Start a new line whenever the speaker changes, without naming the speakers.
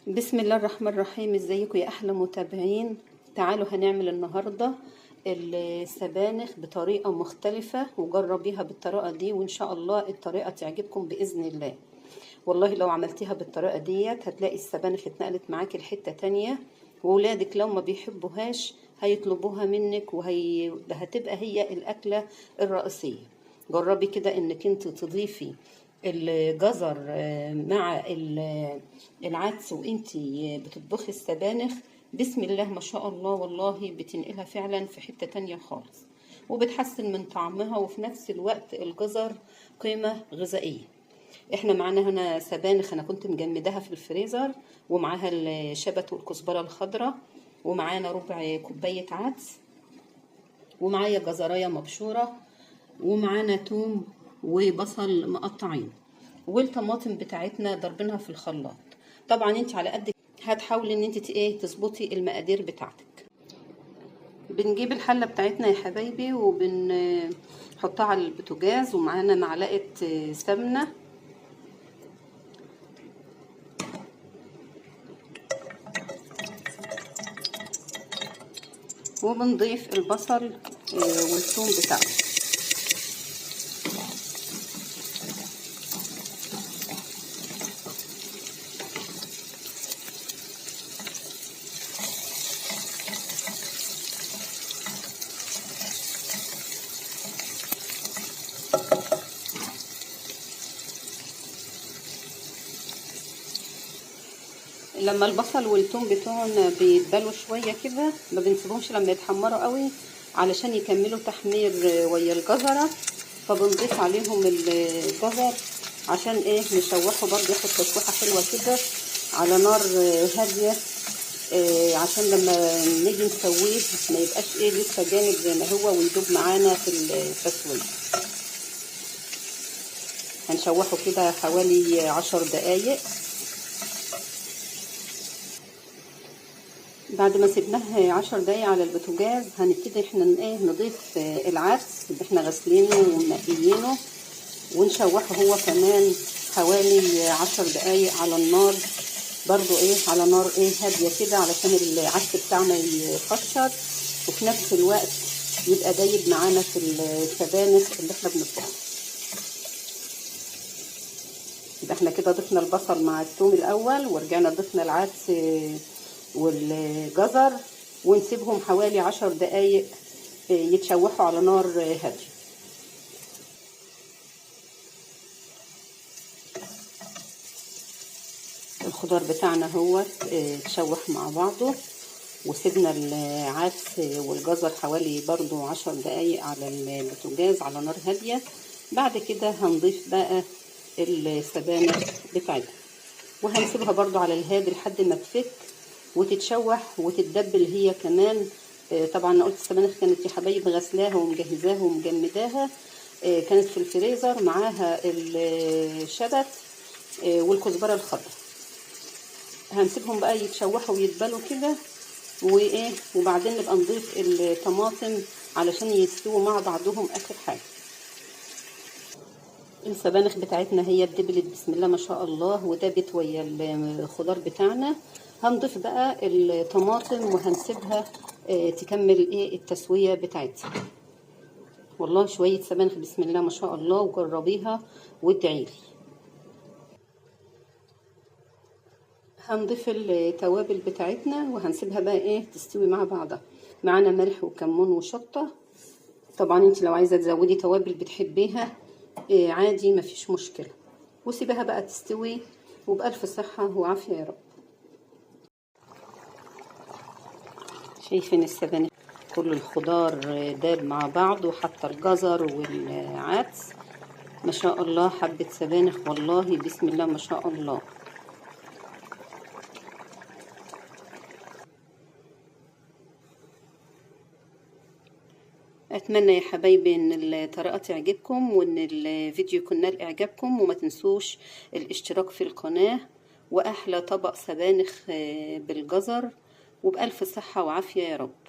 بسم الله الرحمن الرحيم. ازيكم يا احلى متابعين؟ تعالوا هنعمل النهارده السبانخ بطريقه مختلفه، وجربيها بالطريقه دي وان شاء الله الطريقه تعجبكم باذن الله. والله لو عملتيها بالطريقه ديت هتلاقي السبانخ اتنقلت معاكي لحته تانية، وولادك لو ما بيحبوهاش هيطلبوها منك وهتبقى هي الاكله الرئيسيه. جربي كده انك انت تضيفي الجزر مع العدس وانتي بتطبخي السبانخ. بسم الله ما شاء الله، والله بتنقلها فعلا في حتة تانية خالص، وبتحسن من طعمها، وفي نفس الوقت الجزر قيمة غذائية. احنا معانا هنا سبانخ انا كنت مجمداها في الفريزر، ومعاها الشبت والكزبرة الخضراء، ومعانا ربع كوباية عدس، ومعايا جزرايه مبشوره، ومعانا توم وبصل مقطعين، والطماطم بتاعتنا ضربينها في الخلاط. طبعا انت على قد هتحاولي ان انت تظبطي المقادير بتاعتك. بنجيب الحله بتاعتنا يا حبايبي وبنحطها على البوتاجاز، ومعانا معلقه سمنه، وبنضيف البصل والثوم بتاعه. لما البصل والثوم بتوعنا بيتبلوا شويه كده ما بنسيبهمش لما يتحمروا قوي علشان يكملوا تحمير ويا الجزره، فبنضيف عليهم الجزر عشان نشوحه برضه ياخد تشويحه حلوه كده على نار هاديه، عشان لما نيجي نسويه ما يبقاش لسه جامد زي ما هو ويدوب معانا في التسويه. هنشوحه كده حوالي 10 دقايق. بعد ما سيبناه 10 دقايق على البوتاجاز هنبتدي احنا نضيف العدس اللي احنا غسلينه ومنقيينه، ونشوحه هو كمان حوالي 10 دقايق على النار برضو على نار هاديه كده، علشان العدس بتاعنا يقشر وفي نفس الوقت يبقى دايب معانا في السبانخ اللي احنا بنطبخها. يبقى احنا كده ضفنا البصل مع الثوم الاول، ورجعنا ضفنا العدس والجزر، ونسيبهم حوالي 10 دقايق يتشوحوا على نار هاديه. الخضار بتاعنا هو اتشوح مع بعضه، وسيبنا العدس والجزر حوالي برضو 10 دقايق على البوتاجاز على نار هاديه. بعد كده هنضيف بقى السبانخ بتاعتنا، وهنسيبها برضو على الهادي لحد ما تفك وتتشوح وتتدبل هي كمان. طبعا انا قلت السبانخ كانت يا حبايب غسلاها ومجهزاها ومجمداها، كانت في الفريزر معاها الشبت والكزبره الخضراء. هنسيبهم بقى يتشوحوا ويتبلوا كده وبعدين نبقى نضيف الطماطم علشان يستووا مع بعضهم اخر حاجه. السبانخ بتاعتنا هي اتدبلت بسم الله ما شاء الله ودابت ويا الخضار بتاعنا. هنضيف بقى الطماطم وهنسيبها تكمل التسويه بتاعتها. والله شويه سبانخ بسم الله ما شاء الله، وجربيها وادعيلي. هنضيف التوابل بتاعتنا وهنسيبها بقى تستوي مع بعضها. معانا ملح وكمون وشطه. طبعا انت لو عايزه تزودي توابل بتحبيها عادي مفيش مشكله، وسيبها بقى تستوي وبألف صحه وعافيه يا رب. شايفين السبانخ كل الخضار داب مع بعض، وحتى الجزر والعدس ما شاء الله. حبة سبانخ والله بسم الله ما شاء الله. اتمنى يا حبايبي ان الطريقه تعجبكم وان الفيديو يكون نال اعجابكم، وما تنسوش الاشتراك في القناه. واحلى طبق سبانخ بالجزر وبألف صحه وعافيه يا رب.